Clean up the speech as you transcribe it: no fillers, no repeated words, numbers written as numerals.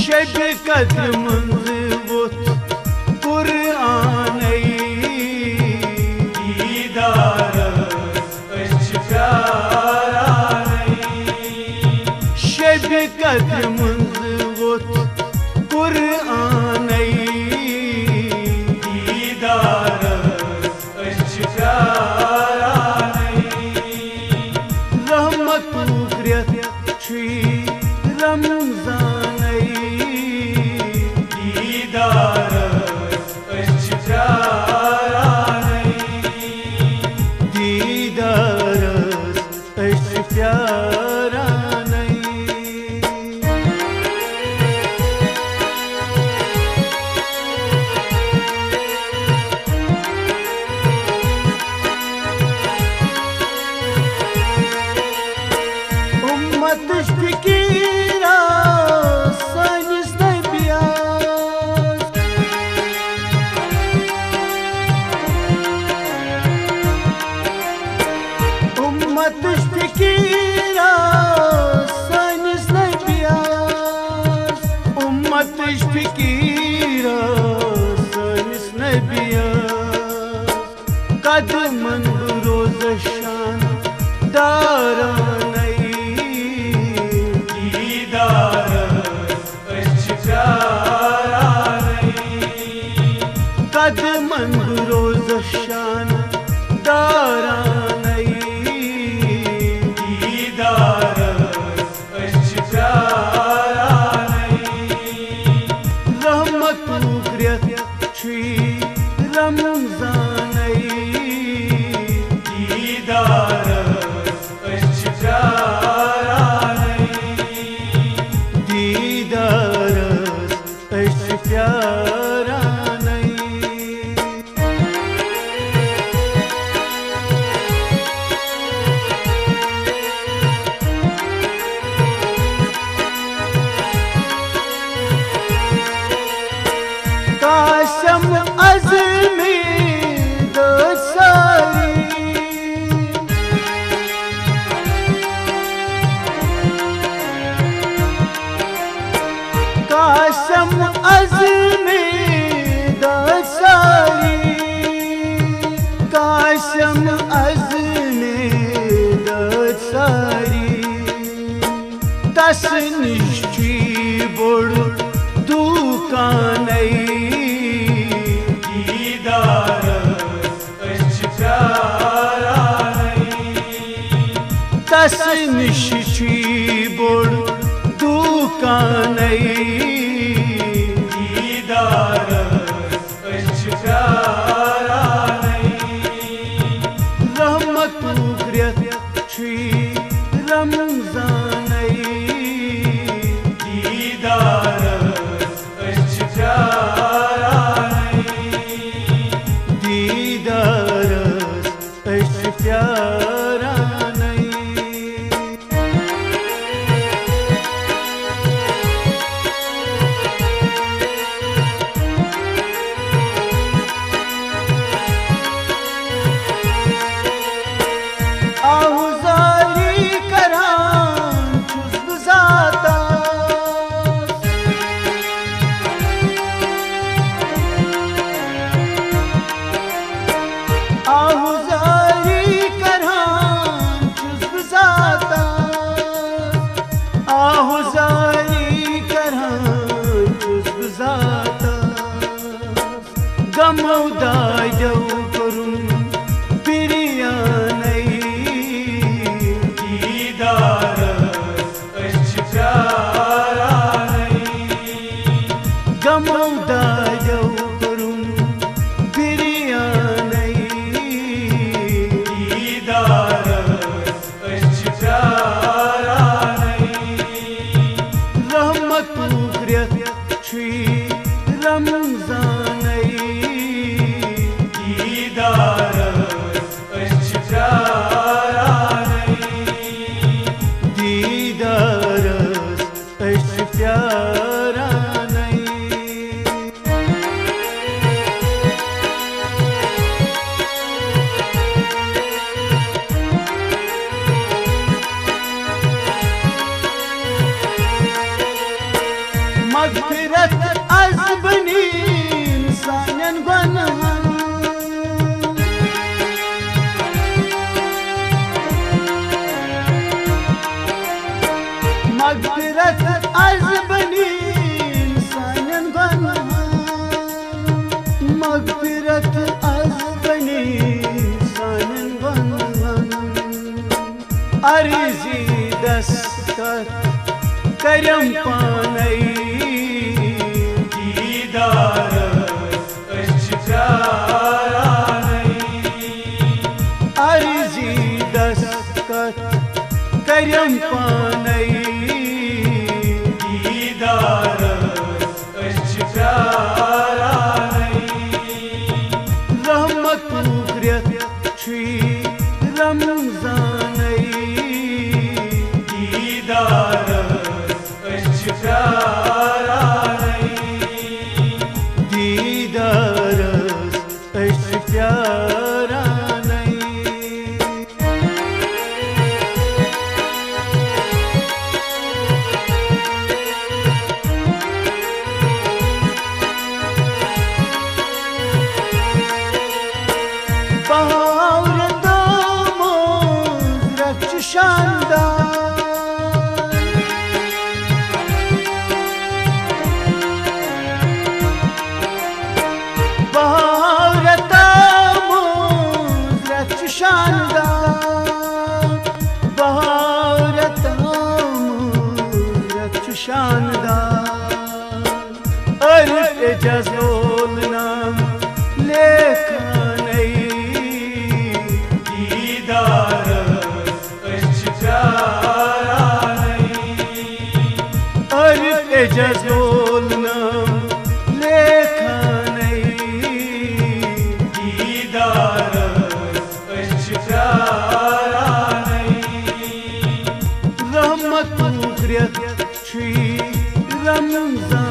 शब कद्र मंज वोत कुरआनै दीदारस अछ प्यारानै शब कद्र मंज वोत कुरआनै दीदारस अछ प्यारानै रहमतु ग्रत छी रमजानै दीदारस अछ प्यारानै दीदारस अछ प्यारानै उम्मत फिकीरा सानिस नबियास उम्मत फिकीरा सानिस नबियास उम्मत फिकीरा सानिस नबियास कदमन रोज शान दारानै दीदारस अछ प्यारानै कदमन रोज शान दारानै दीदारस अछ प्यारानै रहमतु ग्रत छी रमजानै दीदारस अछ प्यारानै दीदारस अछ प्यारानै काशम अज़्मे दसारी काशम अज़्मे दसारी काशम अज़्मे दसारी तस निश्ची बोड़ दुकानै दीदारस अछ प्यारानै तस निश्ची बोड़ दुकानै दीदारस अछ प्यारानै रहमतु ग्रत छी रमजानै दीदारस अछ प्यारानै दीदारस अछ प्यारानै आहुजारी करां छुस गुज़ाता आहुजारी करां छुस गुज़ाता आहुजारी करां छुस गुज़ाता गमौदायौ करुं बिरयानै दीदारस अछ प्यारानै गमौदायौ करुं बिरयानै दीदारस अछ प्यारानै रहमतु ग्रत छी रमजानै दीदारस अछ प्यारानै दीदारस अछ प्यारानै मगफिरत az bani sanen gunahan मगफिरत az bani sanen gunahan मगफिरत az bani sanen gunahan arzi dastar करम पानई दीदारस अश्च प्यारानई अर्जी दस्तखत करम पानई दीदारस अश्च प्यारानई रहमत उग्रत छी रमजानई दीदारस दीदारस अश्च प्यारानई बहार दामोद रच शानदार शानदार अर्ज जज़ोल नाम लेखानई दीदारस अश्च प्यारानई अर्ज जज़ोल नाम लेखानई दीदारस अश्च प्यारानई रहमत उग्रत छी रमजान